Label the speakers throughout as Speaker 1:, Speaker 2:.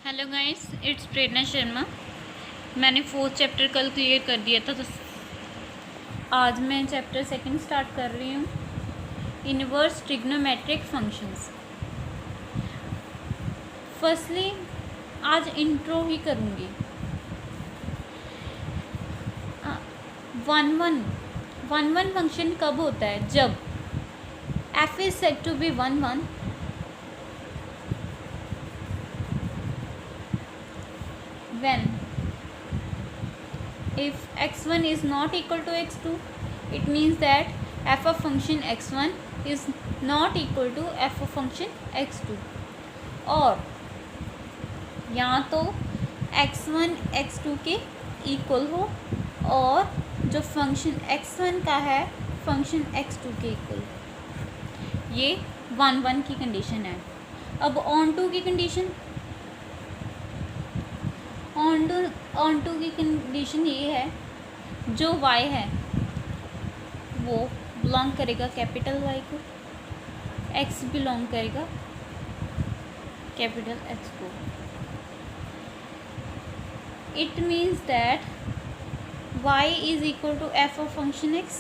Speaker 1: Hello guys, it's प्रेरणा शर्मा। मैंने 4th chapter कल clear कर दिया था, तो आज मैं चैप्टर 2 स्टार्ट कर रही हूँ, इनवर्स ट्रिग्नोमेट्रिक फंक्शंस। फर्स्टली आज इंट्रो ही करूँगी। 1 1 फंक्शन कब होता है? जब f is said to be 1 1 when if x1 is not equal to x2, it means that f of function x1 is not equal to f of function x2, और या तो x1 x2 के equal हो और जो function x1 का है function x2 के इक्वल। ये 1 1 की कंडीशन है। अब ऑन टू की कंडीशन, ऑन टू की कंडीशन ये है, जो y है वो बिलोंग करेगा कैपिटल Y को, x बिलोंग करेगा कैपिटल H को। It means that y is equal to f of function x।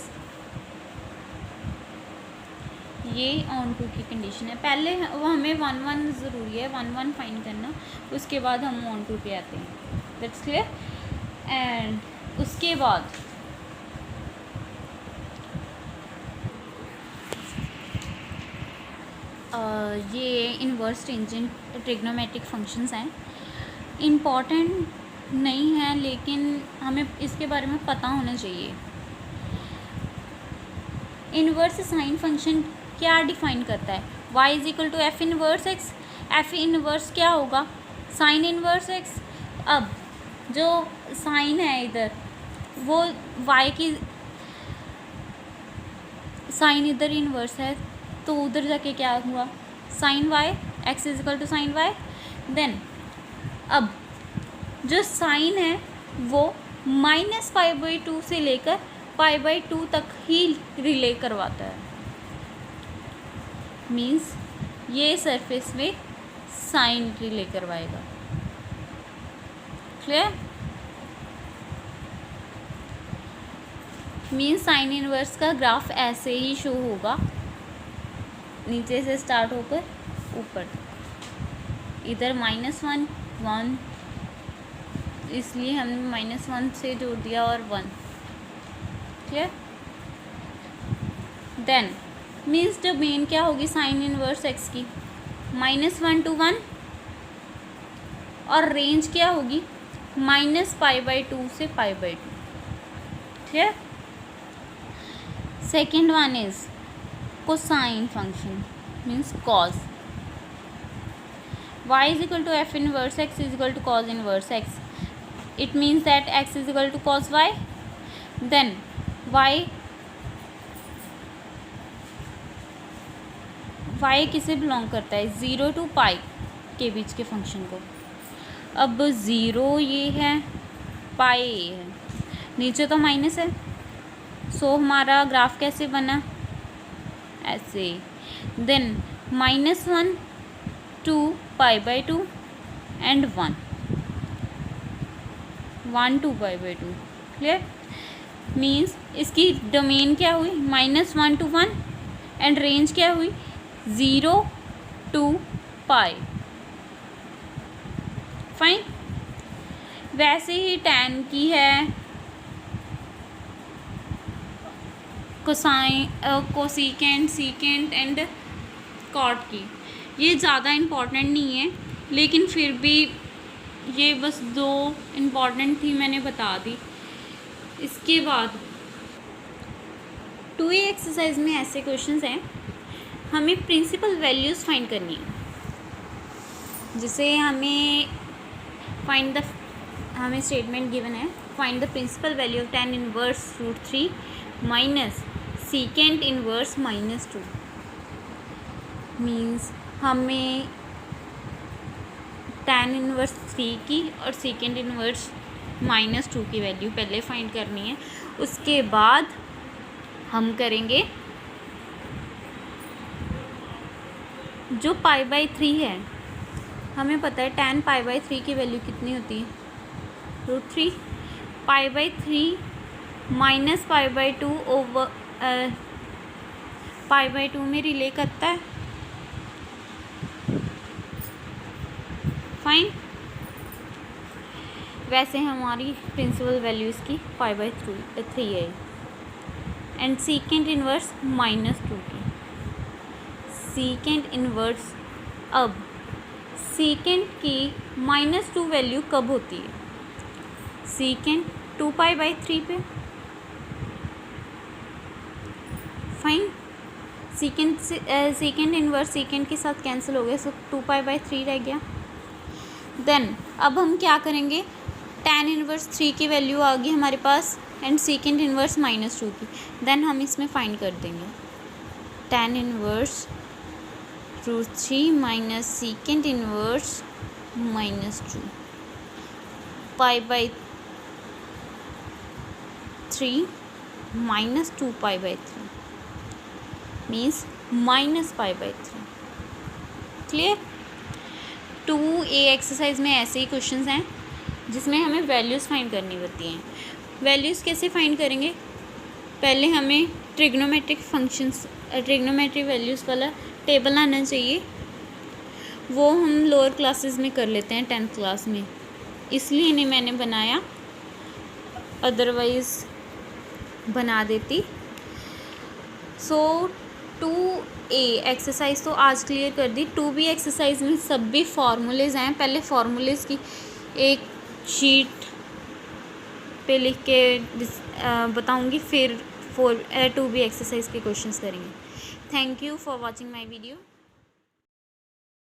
Speaker 1: ये ऑन टू की कंडीशन है। पहले वो हमें 1 1 ज़रूरी है, 1 1 फाइंड करना, उसके बाद हम ऑन टू पे आते हैं। That's clear. एंड उसके बाद ये इनवर्स टेंजेंट ट्रिग्नोमेट्रिक फंक्शंस हैं। इम्पॉर्टेंट नहीं है, लेकिन हमें इसके बारे में पता होना चाहिए। इनवर्स साइन फंक्शन क्या डिफाइन करता है? y is equal to F inverse X. F inverse क्या होगा? Sine inverse X. अब जो साइन है इधर, वो y की साइन इधर इनवर्स है, तो उधर जाके क्या हुआ? Sine y, x is equal to sine y। Then अब जो साइन है वो -π/2 से लेकर π/2 तक ही रिले करवाता है। मीन्स ये सरफेस में साइन रिले करवाएगा। क्लियर? मीन्स साइन इनवर्स का ग्राफ ऐसे ही शो होगा, नीचे से स्टार्ट होकर ऊपर। इधर -1 1, इसलिए हमने -1 से जोड़ दिया, और 1। क्लियर? देन मीन्स डोमेन क्या होगी साइन इनवर्स एक्स की? -1 to 1, और रेंज क्या होगी? -π/2 से π/2। Clear? Second one is cosine function, means cos. y is equal to f inverse x is equal to cos inverse x. It means that x is equal to cos y. Then y किसे belong करता है? 0 to π के बीच के function को। अब 0 ये है, π ये है, नीचे तो माइनस है, सो हमारा ग्राफ कैसे बना? ऐसे। Then -1 to π/2 and 1 to π/2। Clear? Means इसकी डोमेन क्या हुई? -1 to 1, एंड रेंज क्या हुई? 0 to π। फाइन। वैसे ही tan की है, कोसिकेंट, सीकेंट एंड कॉट की। ये ज़्यादा इम्पॉर्टेंट नहीं है, लेकिन फिर भी ये बस 2 इम्पॉर्टेंट थी, मैंने बता दी। इसके बाद 2A एक्सरसाइज में ऐसे क्वेश्चंस हैं, हमें प्रिंसिपल वैल्यूज़ फाइंड करनी है। जिसे हमें हमें स्टेटमेंट गिवन है, find the principal value of tan inverse √3 minus secant inverse -2। मीन्स हमें tan इनवर्स 3 की और सीकेंट इनवर्स -2 की वैल्यू पहले फाइंड करनी है। उसके बाद हम करेंगे जो π/3 है, हमें पता है tan π/3 की वैल्यू कितनी होती है, √3 π/3 माइनस π/2 ओवर π/2 में रिले करता है, फाइन। वैसे हमारी प्रिंसिपल वैल्यू इसकी π/3 है एंड सीकेंट इनवर्स -2 की। सीकेंट इनवर्स, अब सीकेंट की -2 वैल्यू कब होती है, सीकेंट 2π/3 पे, फाइन। सीकेंट इनवर्स सीकेंट के साथ कैंसिल हो गया, सो 2π/3 रह गया। देन अब हम क्या करेंगे, tan इनवर्स 3 की वैल्यू आ गई हमारे पास एंड सीकेंट इनवर्स -2 की, देन हम इसमें फाइंड कर देंगे tan inverse √3 minus secant inverse -2 π/3 minus 2π/3 means -π/3। Clear. 2A exercise में ऐसे ही क्वेश्चंस हैं जिसमें हमें वैल्यूज़ फाइंड करनी होती हैं। वैल्यूज़ कैसे फाइंड करेंगे, पहले हमें ट्रिग्नोमेट्रिक फंक्शंस, ट्रिग्नोमेट्रिक वैल्यूज़ वाला टेबल आना चाहिए, वो हम लोअर क्लासेस में कर लेते हैं 10th क्लास में, इसलिए नहीं मैंने बनाया, अदरवाइज़ बना देती। सो 2A एक्सरसाइज तो आज क्लियर कर दी। 2B एक्सरसाइज में सब भी फार्मूलेज़ हैं, पहले फार्मूलेज़ की एक शीट पे लिख के बताऊंगी, फिर 2B एक्सरसाइज के क्वेश्चंस करेंगे। Thank you for watching my video.